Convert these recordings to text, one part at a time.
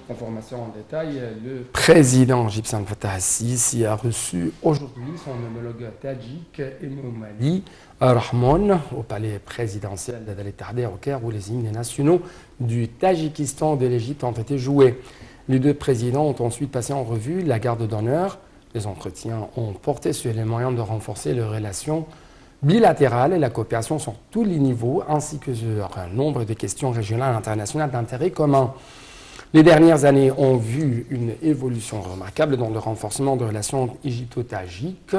Information en détail, le président égyptien Fattah el-Sisi a reçu aujourd'hui son homologue tadjik Emomali Rahmon au palais présidentiel d'Al Ittihad au Caire où les hymnes nationaux du Tadjikistan et de l'Égypte ont été joués. Les deux présidents ont ensuite passé en revue la garde d'honneur. Les entretiens ont porté sur les moyens de renforcer les relations bilatérales et la coopération sur tous les niveaux, ainsi que sur un nombre de questions régionales et internationales d'intérêt commun. Les dernières années ont vu une évolution remarquable dans le renforcement de relations égypto-tajiques,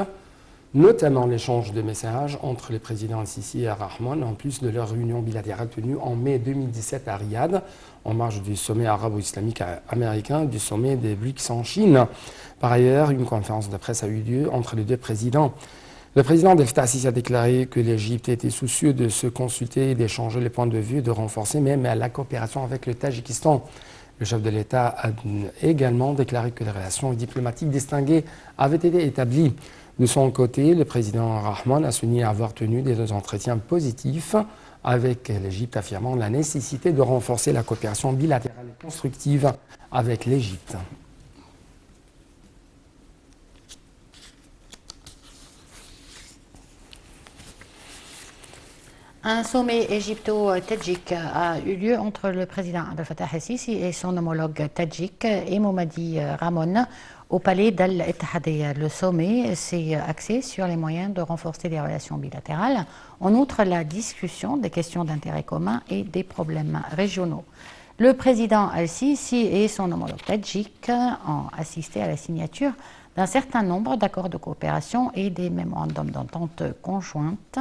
notamment l'échange de messages entre les présidents el-Sisi et Rahmon, en plus de leur réunion bilatérale tenue en mai 2017 à Riyad, en marge du sommet arabo-islamique américain, du sommet des BRICS en Chine. Par ailleurs, une conférence de presse a eu lieu entre les deux présidents. Le président Abdel Fattah el-Sisi a déclaré que l'Égypte était soucieuse de se consulter et d'échanger les points de vue et de renforcer même la coopération avec le Tadjikistan. Le chef de l'État a également déclaré que les relations diplomatiques distinguées avaient été établies. De son côté, le président Rahmon a souligné avoir tenu des entretiens positifs avec l'Égypte, affirmant la nécessité de renforcer la coopération bilatérale et constructive avec l'Égypte. Un sommet égypto-tadjik a eu lieu entre le président Abdel Fattah el-Sisi et son homologue tadjik Emomali Rahmon au palais d'Al Ittihad. Le sommet s'est axé sur les moyens de renforcer les relations bilatérales, en outre la discussion des questions d'intérêt commun et des problèmes régionaux. Le président el-Sisi et son homologue tadjik ont assisté à la signature d'un certain nombre d'accords de coopération et des mémorandums d'entente conjointes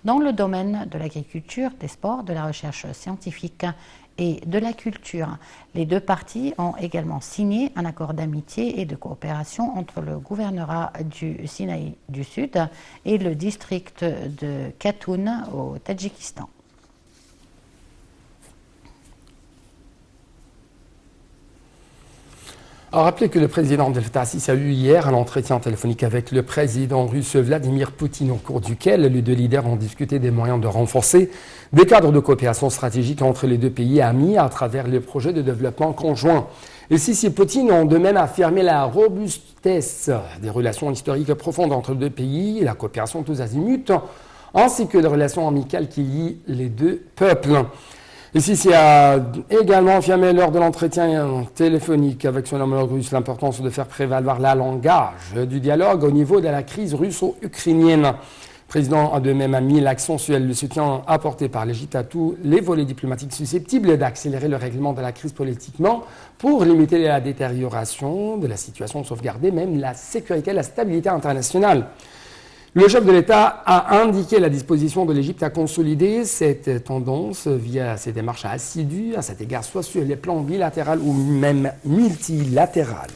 dans le domaine de l'agriculture, des sports, de la recherche scientifique et de la culture. Les deux parties ont également signé un accord d'amitié et de coopération entre le gouvernorat du Sinaï du Sud et le district de Katoun au Tadjikistan. A rappeler que le président Abdel Fattah el-Sisi a eu hier un entretien téléphonique avec le président russe Vladimir Poutine, au cours duquel les deux leaders ont discuté des moyens de renforcer des cadres de coopération stratégique entre les deux pays amis à travers les projets de développement conjoints. El-Sisi et Poutine ont de même affirmé la robustesse des relations historiques profondes entre les deux pays, la coopération tous azimuts, ainsi que les relations amicales qui lient les deux peuples. El-Sisi a également affirmé lors de l'entretien téléphonique avec son homologue russe l'importance de faire prévaloir la langage du dialogue au niveau de la crise russo-ukrainienne. Le président a de même mis l'accent sur le soutien apporté par l'Égypte à tous les volets diplomatiques susceptibles d'accélérer le règlement de la crise politiquement pour limiter la détérioration de la situation, sauvegarder même la sécurité et la stabilité internationale. Le chef de l'État a indiqué la disposition de l'Égypte à consolider cette tendance via ses démarches assidues à cet égard, soit sur les plans bilatéral ou même multilatéral.